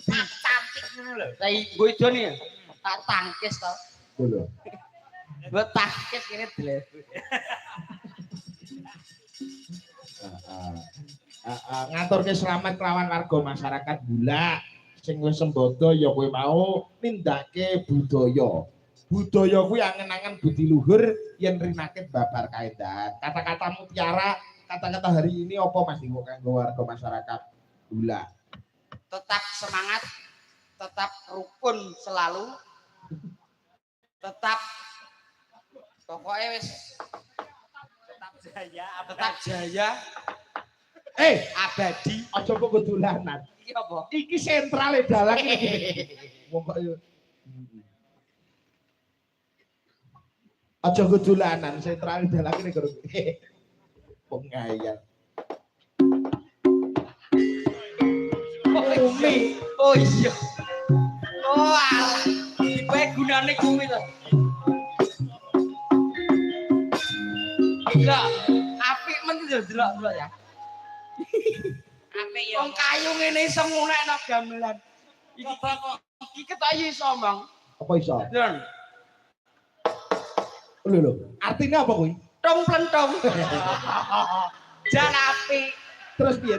cantik ngono lho. Lah nggo idone ya. Tak tangkis to. Lho. Gua tangkis kene dile. Ngaturke selamat kelawan warga masyarakat Bulak sing wis sembodo ya kowe mau nindakake budaya. Budaya kuwi angen-angen budi luhur yen rinake babar kaedan. Kata-kata mutiara, kata-kata hari ini apa Mas Dinggo kanggo warga masyarakat Bulak? Tetap semangat, tetap rukun selalu. Tetap pokoknya wis tetap jaya abadi. Aja kok kedulanan. Iki apa? Iki sentrale dalang iki. Wong kok yo. Aja kedulanan, sentrale dalang iki karo. Pengayal. Umi. Oh iya. Oh alah. Kowe gunane kuwi to. Enggak, apik men delok-delok ya. Apik ya. Wong kayu ngene iso ngunekno gamelan. Iki kok iki ketok iso, Bang. Apa iso? Lho, Lho, artinya apa kuwi? tung plentong. Jan apik. Terus piye?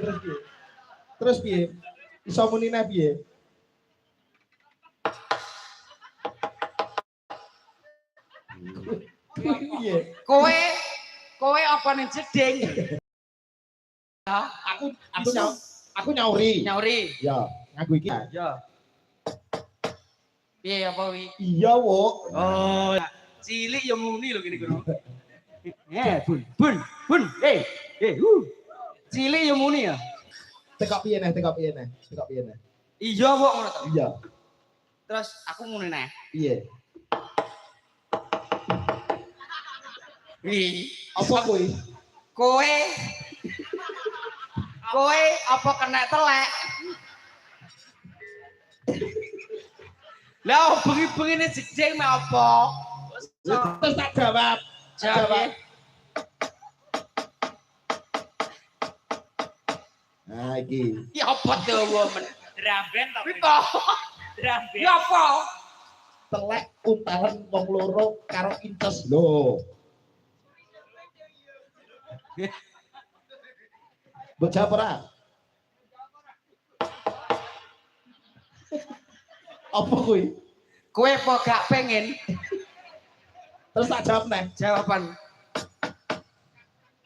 Terus piye? Iso munine piye? Piye? Kowe apa ning jeding? Ya, Aku nyauri. Ya, ngaku iki. Ya. Piye apa wi? Iya, Wok. Oh, cilik ya muni lho kene kono. Bun. Cilik ya muni ya. Tekok piye neh? Iya, Wok ngono to. Iya. Terus aku muni neh. Piye? Wi, Apa kuwi? Kowe apa kena telek? Lah bengi-bengine jeding mek apa? Terus tak jawab. Jawab. Nah, iki. Ya apa to men? Dramben to. Pipo? Dramben. Ya apa? Telek utahan wong loro karo inces lho. Bocah ora? Apa kuwi? Kowe apa gak pengen? Terus tak jawab neh. Jawaban.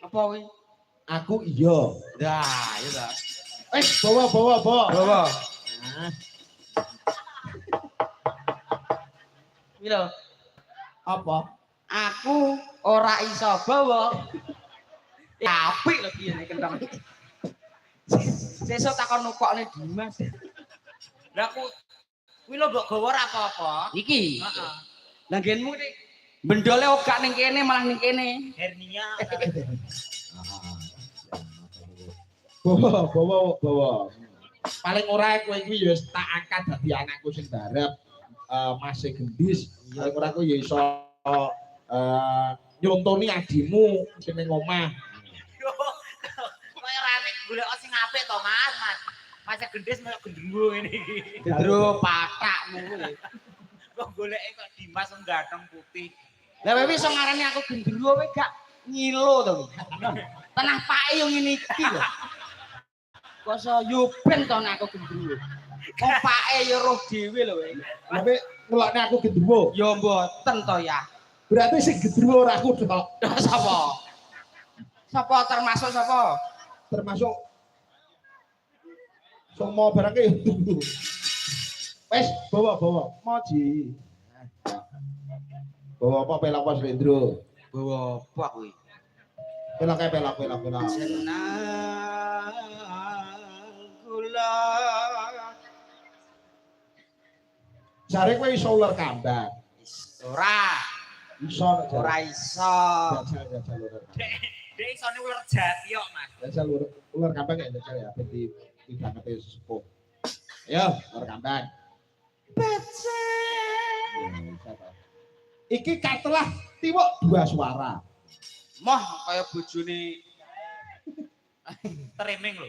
Apa kuwi? Aku iya. Dah, ya dah. Bawa. Bawa. Nah, Milo, apa? aku ora iso bawa. Ya apik lho piye nek kentang. Sesuk takon nukokne Dimas. Lah aku kuwi lho mbok gawa ora apa-apa. Iki. Heeh. Lah nggenmu iki bendole ogak ning kene malah ning kene. Hernia. Bawa. Paling ora kowe iki ya tak angkat dadi anakku sing darep masih gendis. Paling ora kowe ya iso nyontoni adimu sing ning omah. Kaya rame golek sing apik to, Mas. Masih gendis koyo gendruwo ngene iki. Gendro patakmu kuwi. Kok goleke kok Dimas wong ganteng putih. Lah kowe iso ngarani aku gendruwo kowe gak ngilo to. Tanah pake yo ngene iki lho. Kok iso yuben to nek aku gendruwo. Wong pake yo roh dhewe lho kowe. Tapi ngelokne aku gendruwo. Ya mboten to ya. Berarti sing gendruwo ora aku tok. Sapa? Sapa termasuk sapa? Termasuk semua barangnya wes bawa moji bawa apa pelak Mas Lendro Bawa apa kuwi? pelak Jenang kula. jare kowe iso ular kambang Ora iso. jajal ular Dek isone ular jati kok, Mas. jajal ular kambang ya jajal ya berarti tidak ngerti sepuh ayo ular kambang iki katelah tiwuk dua suara Moh kaya bojone Treming lho.